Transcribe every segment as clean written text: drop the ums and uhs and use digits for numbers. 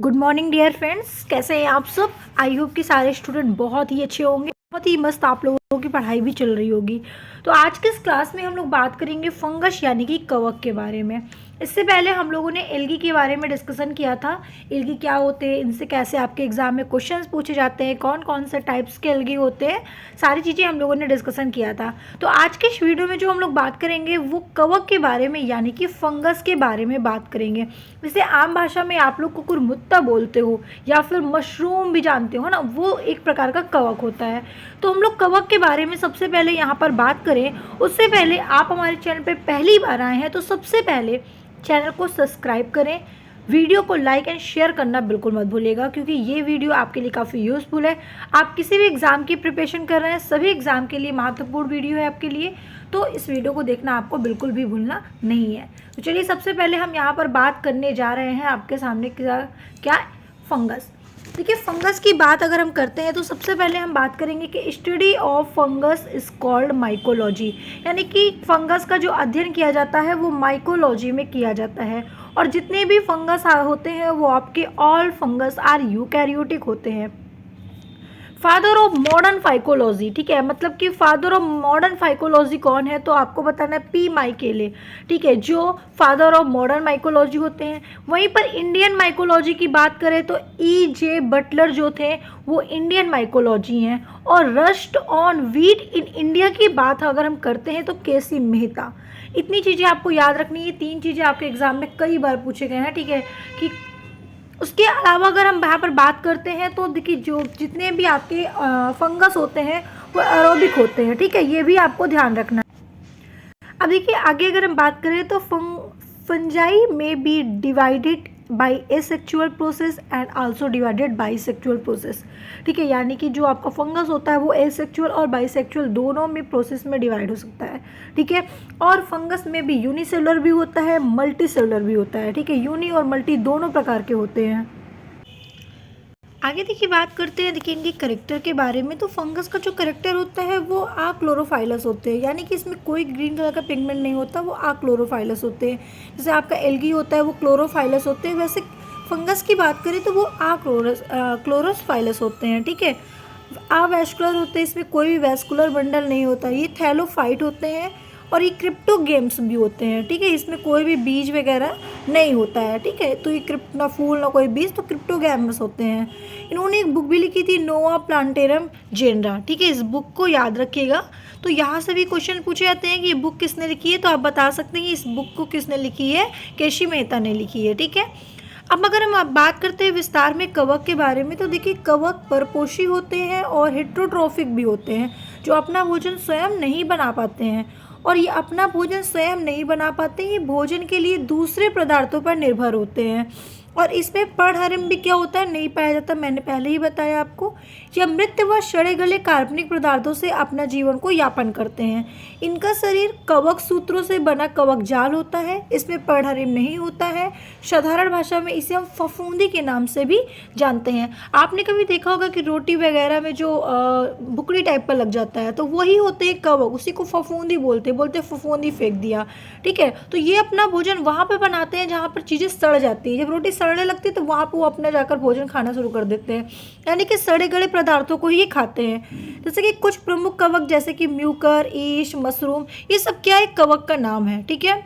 Good morning dear friends, कैसे हैं आप सब। आई होप कि सारे स्टूडेंट बहुत ही अच्छे होंगे, बहुत ही मस्त आप लोगों की पढ़ाई भी चल रही होगी। तो आज के इस क्लास में हम लोग बात करेंगे फंगस यानी कि कवक के बारे में। इससे पहले हम लोगों ने एल्गी के बारे में डिस्कशन किया था। एल्गी क्या होते हैं, इनसे कैसे आपके एग्जाम में क्वेश्चंस पूछे जाते हैं, कौन कौन से टाइप्स के एल्गी होते हैं, सारी चीज़ें हम लोगों ने डिस्कशन किया था। तो आज के इस वीडियो में जो हम लोग बात करेंगे वो कवक के बारे में यानी कि फंगस के बारे में बात करेंगे। जैसे आम भाषा में आप लोग कुकुरमुत्ता बोलते हो या फिर मशरूम भी जानते हो ना, वो एक प्रकार का कवक होता है। तो हम लोग कवक के बारे में सबसे पहले यहाँ पर बात करें, उससे पहले आप हमारे चैनल पे पहली बार आए हैं तो सबसे पहले चैनल को सब्सक्राइब करें, वीडियो को लाइक एंड शेयर करना बिल्कुल मत भूलिएगा, क्योंकि ये वीडियो आपके लिए काफ़ी यूज़फुल है। आप किसी भी एग्ज़ाम की प्रिपरेशन कर रहे हैं, सभी एग्ज़ाम के लिए महत्वपूर्ण वीडियो है आपके लिए, तो इस वीडियो को देखना आपको बिल्कुल भी भूलना नहीं है। तो चलिए सबसे पहले हम यहाँ पर बात करने जा रहे हैं आपके सामने क्या फंगस। देखिए, फंगस की बात अगर हम करते हैं तो सबसे पहले हम बात करेंगे कि study of fungus is called mycology, यानी कि फंगस का जो अध्ययन किया जाता है वो माइकोलॉजी में किया जाता है। और जितने भी फंगस होते हैं वो आपके ऑल फंगस आर यूकैरियोटिक होते हैं। फादर ऑफ मॉडर्न फाइकोलॉजी, ठीक है, मतलब कि फादर ऑफ मॉडर्न फाइकोलॉजी कौन है, तो आपको बताना है पी माइकेले, ठीक है, जो फादर ऑफ मॉडर्न माइकोलॉजी होते हैं। वहीं पर इंडियन माइकोलॉजी की बात करें तो E.J. बटलर जो थे वो इंडियन माइकोलॉजी हैं। और rust on wheat in India की बात अगर हम करते हैं तो KC मेहता। इतनी चीज़ें आपको याद रखनी है, 3 चीज़ें आपके एग्जाम में कई बार पूछे गए हैं, ठीक है। कि उसके अलावा अगर हम यहाँ पर बात करते हैं तो देखिए, जो जितने भी आपके फंगस होते हैं वो एरोबिक होते हैं, ठीक है, ये भी आपको ध्यान रखना है। अब देखिए आगे अगर हम बात करें तो फंजाई में be divided by asexual process and also divided by sexual process, ठीक है, यानी कि जो आपका फंगस होता है वो एसेक्सुअल और बाइसेक्सुअल दोनों में प्रोसेस में डिवाइड हो सकता है, ठीक है। और फंगस में भी यूनिसेलुलर भी होता है, मल्टी सेलुलर भी होता है, ठीक है, यूनि और मल्टी दोनों प्रकार के होते हैं। आगे देखिए बात करते हैं, देखिए इनके करेक्टर के बारे में। तो फंगस का जो करेक्टर होता है वो आक्लोरोफाइलस होते हैं, यानी कि इसमें कोई ग्रीन कलर का पिगमेंट नहीं होता, वो आक्लोरोफाइलस होते हैं। जैसे आपका एल्गी होता है वो क्लोरोफाइलस होते हैं, वैसे फंगस की बात करें तो वो क्लोरोसफाइलस होते हैं, ठीक है। अवैस्कुलर होते हैं, इसमें कोई भी वैस्कुलर बंडल नहीं होता। ये थैलोफाइट होते हैं और ये क्रिप्टोगेम्स भी होते हैं, ठीक है, इसमें कोई भी बीज वगैरह नहीं होता है, ठीक है। तो ये ना फूल ना कोई बीज, तो क्रिप्टोगैम्स होते हैं। इन्होंने एक बुक भी लिखी थी, नोवा प्लांटेरम जेनरा, ठीक है, इस बुक को याद रखिएगा। तो यहाँ से भी क्वेश्चन पूछे जाते हैं कि ये बुक किसने लिखी है, तो आप बता सकते हैं कि इस बुक को किसने लिखी है, केसी मेहता ने लिखी है, ठीक है। अब अगर हम बात करते हैं विस्तार में कवक के बारे में, तो देखिए कवक परपोषी होते हैं और हेट्रोट्रोफिक भी होते हैं, जो अपना भोजन स्वयं नहीं बना पाते हैं। और ये अपना भोजन स्वयं नहीं बना पाते, ये भोजन के लिए दूसरे पदार्थों पर निर्भर होते हैं। और इसमें पर्णहरिम भी क्या होता है, नहीं पाया जाता, मैंने पहले ही बताया आपको। यह मृत व सड़े गले कार्बनिक पदार्थों से अपना जीवन को यापन करते हैं। इनका शरीर कवक सूत्रों से बना कवक जाल होता है, इसमें पर्णहरिम नहीं होता है। साधारण भाषा में इसे हम फफूंदी के नाम से भी जानते हैं। आपने कभी देखा होगा कि रोटी वगैरह में जो बुकड़ी टाइप का लग जाता है तो वही होते हैं कवक, उसी को फफूंदी बोलते फफूंदी फेंक दिया, ठीक है। तो ये अपना भोजन वहाँ पे बनाते हैं जहाँ पर चीज़ें सड़ जाती है। जब रोटी सड़ने लगती है तो वहाँ पर वो अपना जाकर भोजन खाना शुरू कर देते हैं, यानी कि सड़े गले पदार्थों को ही खाते हैं। जैसे कि कुछ प्रमुख कवक जैसे कि म्यूकर, ईश, मशरूम, ये सब क्या है, कवक का नाम है, ठीक है।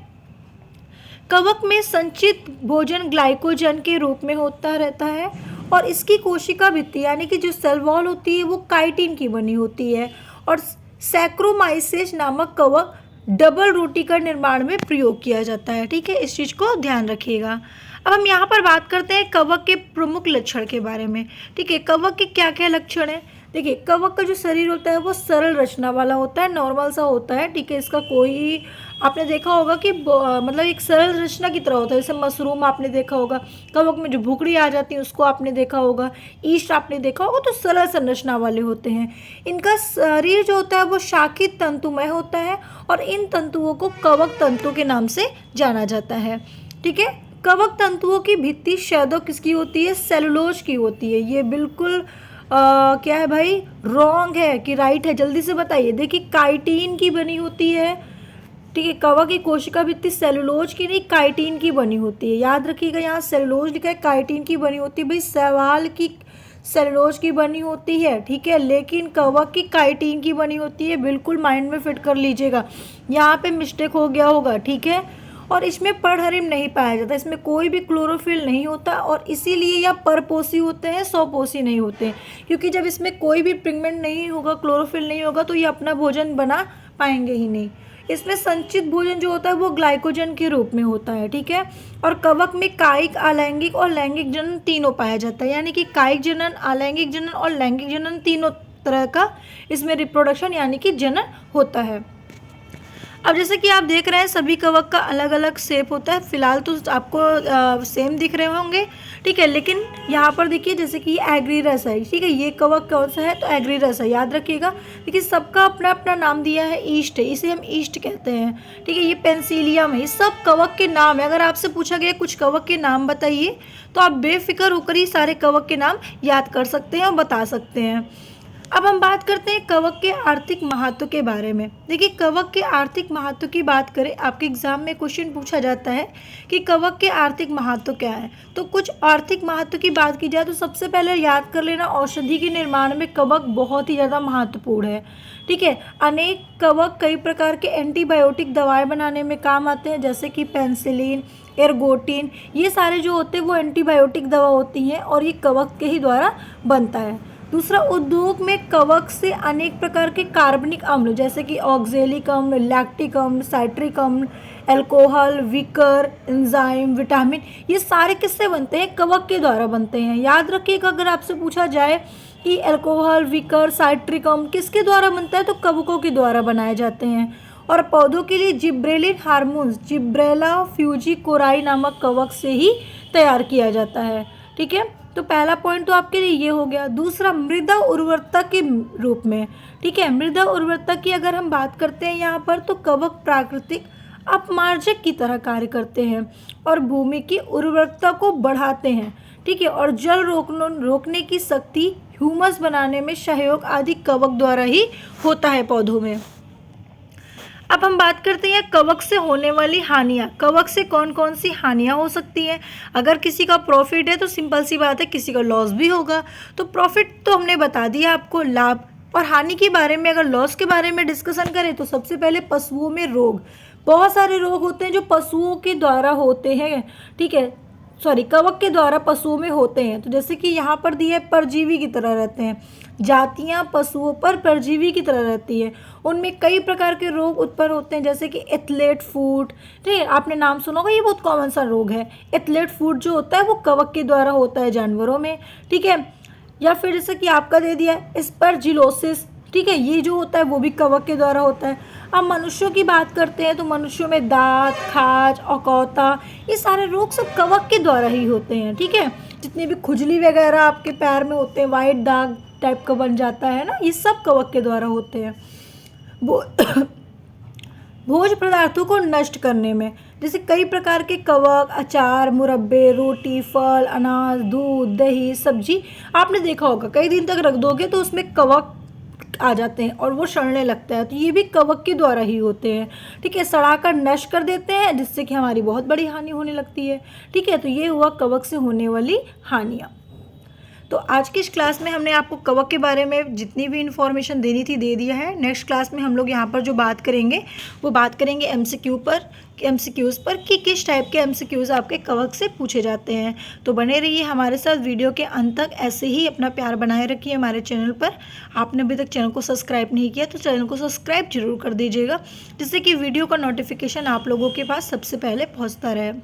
कवक में संचित भोजन ग्लाइकोजन के रूप में होता रहता है और इसकी कोशिका भित्ति यानी कि जो सेल वॉल होती है वो काइटिन की बनी होती है। और सैक्रोमाइसेस नामक कवक डबल रोटी का निर्माण में प्रयोग किया जाता है, ठीक है, इस चीज़ को ध्यान रखिएगा। अब हम यहाँ पर बात करते हैं कवक के प्रमुख लक्षण के बारे में, ठीक है। कवक के क्या क्या लक्षण हैं, देखिए कवक का जो शरीर होता है वो सरल रचना वाला होता है, नॉर्मल सा होता है, ठीक है। इसका कोई आपने देखा होगा कि मतलब एक सरल रचना की तरह होता है। जैसे मशरूम आपने देखा होगा, कवक में जो भुकड़ी आ जाती है उसको आपने देखा होगा, ईस्ट आपने देखा होगा, तो सरल संरचना वाले होते हैं। इनका शरीर जो होता है वो शाखित तंतुमय होता है और इन तंतुओं को कवक तंतु के नाम से जाना जाता है, ठीक है। कवक तंतुओं की भित्ति शैदो किसकी होती है, सेलुलोज की होती है। ये बिल्कुल क्या है भाई, रॉन्ग है कि राइट है, जल्दी से बताइए। देखिए काइटिन की बनी होती है, ठीक है। कवक की कोशिका भित्ति सेलुलोज की नहीं काइटिन की बनी होती है। याद रखिएगा, यहाँ सेलुलोज लिखा है, काइटिन की बनी होती है। भाई शैवाल की सेलुलोज की बनी होती है, ठीक है, लेकिन कवक की काइटिन की बनी होती है। बिल्कुल माइंड में फिट कर लीजिएगा, यहाँ पे मिस्टेक हो गया होगा, ठीक है। और इसमें पर्णहरिम नहीं पाया जाता, इसमें कोई भी क्लोरोफिल नहीं होता और इसीलिए यह परपोषी होते हैं, स्वपोषी नहीं होते, क्योंकि जब इसमें कोई भी पिगमेंट नहीं होगा, क्लोरोफिल नहीं होगा, तो ये अपना भोजन बना पाएंगे ही नहीं। इसमें संचित भोजन जो होता है वो ग्लाइकोजन के रूप में होता है, ठीक है। और कवक में कायिक, अलैंगिक और लैंगिक जनन तीनों पाया जाता है, यानी कि कायिक जनन, अलैंगिक जनन और लैंगिक जनन तीनों तरह का इसमें रिप्रोडक्शन यानी कि जनन होता है। अब जैसे कि आप देख रहे हैं सभी कवक का अलग अलग शेप होता है। फिलहाल तो आपको सेम दिख रहे होंगे, ठीक है, लेकिन यहाँ पर देखिए जैसे कि ये एग्रीरस है, ठीक है, ये कवक कौन सा है तो एग्रीरस है, याद रखिएगा। देखिए सबका अपना अपना नाम दिया है, ईस्ट है, इसे हम ईस्ट कहते हैं, ठीक है। ये पेंसिलियम है, ये सब कवक के नाम है। अगर आपसे पूछा गया कुछ कवक के नाम बताइए तो आप बेफिक्र होकर ही सारे कवक के नाम याद कर सकते हैं और बता सकते हैं। अब हम बात करते हैं कवक के आर्थिक महत्व के बारे में। देखिए कवक के आर्थिक महत्व की बात करें, आपके एग्जाम में क्वेश्चन पूछा जाता है कि कवक के आर्थिक महत्व क्या है। तो कुछ आर्थिक महत्व की बात की जाए तो सबसे पहले याद कर लेना, औषधि के निर्माण में कवक बहुत ही ज़्यादा महत्वपूर्ण है, ठीक है। अनेक कवक कई प्रकार के एंटीबायोटिक दवाएं बनाने में काम आते हैं, जैसे कि पेंसिलिन, एर्गोटिन, ये सारे जो होते हैं वो एंटीबायोटिक दवा होती हैं और ये कवक के ही द्वारा बनता है। दूसरा, उद्योग में कवक से अनेक प्रकार के कार्बनिक अम्ल जैसे कि ऑक्जेलिक अम्ल, लैक्टिक अम्ल, साइट्रिक अम्ल, अल्कोहल, विकर, एंजाइम, विटामिन, ये सारे किससे बनते हैं? कवक के द्वारा बनते हैं। याद रखिएगा, अगर आपसे पूछा जाए कि अल्कोहल, विकर, साइट्रिक अम्ल किसके द्वारा बनता है तो कवकों के द्वारा बनाए जाते हैं। और पौधों के लिए जिब्रेलिन हार्मोन्स, जिब्रेला फ्यूजिकोराई नामक कवक से ही तैयार किया जाता है, ठीक है। तो पहला पॉइंट तो आपके लिए ये हो गया। दूसरा, मृदा उर्वरता के रूप में, ठीक है, मृदा उर्वरता की अगर हम बात करते हैं यहाँ पर तो कवक प्राकृतिक अपमार्जक की तरह कार्य करते हैं और भूमि की उर्वरता को बढ़ाते हैं, ठीक है, और जल रोकने की शक्ति, ह्यूमस बनाने में सहयोग आदि कवक द्वारा ही होता है पौधों में। अब हम बात करते हैं कवक से होने वाली हानियाँ। कवक से कौन कौन सी हानियाँ हो सकती हैं? अगर किसी का प्रॉफिट है तो सिंपल सी बात है किसी का लॉस भी होगा। तो प्रॉफिट तो हमने बता दिया आपको, लाभ। और हानि के बारे में अगर लॉस के बारे में डिस्कशन करें तो सबसे पहले पशुओं में रोग। बहुत सारे रोग होते हैं जो पशुओं के द्वारा होते हैं, ठीक है, कवक के द्वारा पशुओं में होते हैं। तो जैसे कि यहाँ पर दिए परजीवी की तरह रहते हैं, जातियाँ पशुओं पर परजीवी की तरह रहती है, उनमें कई प्रकार के रोग उत्पन्न होते हैं, जैसे कि एथलेट फूट, ठीक है, आपने नाम सुना होगा, ये बहुत कॉमन सा रोग है। एथलेट फूट जो होता है वो कवक के द्वारा होता है जानवरों में, ठीक है। या फिर जैसे कि आपका दे दिया स्पर्जिलोसिस, ठीक है, ये जो होता है वो भी कवक के द्वारा होता है। अब मनुष्यों की बात करते हैं तो मनुष्यों में दांत, खाज, अकौता, ये सारे रोग सब कवक के द्वारा ही होते हैं, ठीक है। जितने भी खुजली वगैरह आपके पैर में होते हैं, वाइट दाग टाइप का बन जाता है ना, ये सब कवक के द्वारा होते हैं। भोज्य पदार्थों को नष्ट करने में, जैसे कई प्रकार के कवक, अचार, मुरब्बे, रोटी, फल, अनाज, दूध, दही, सब्जी, आपने देखा होगा कई दिन तक रख दोगे तो उसमें कवक आ जाते हैं और वो सड़ने लगता है, तो ये भी कवक के द्वारा ही होते हैं, ठीक है। सड़ाकर नष्ट कर देते हैं जिससे कि हमारी बहुत बड़ी हानि होने लगती है, ठीक है। तो ये हुआ कवक से होने वाली हानियाँ। तो आज की इस क्लास में हमने आपको कवक के बारे में जितनी भी इन्फॉर्मेशन देनी थी दे दिया है। नेक्स्ट क्लास में हम लोग यहाँ पर जो बात करेंगे वो बात करेंगे एमसीक्यूज़ पर कि किस टाइप के एमसीक्यूज़ आपके कवक से पूछे जाते हैं। तो बने रहिए हमारे साथ वीडियो के अंत तक, ऐसे ही अपना प्यार बनाए रखिए हमारे चैनल पर। आपने अभी तक चैनल को सब्सक्राइब नहीं किया तो चैनल को सब्सक्राइब जरूर कर दीजिएगा, जिससे कि वीडियो का नोटिफिकेशन आप लोगों के पास सबसे पहले पहुँचता रहे।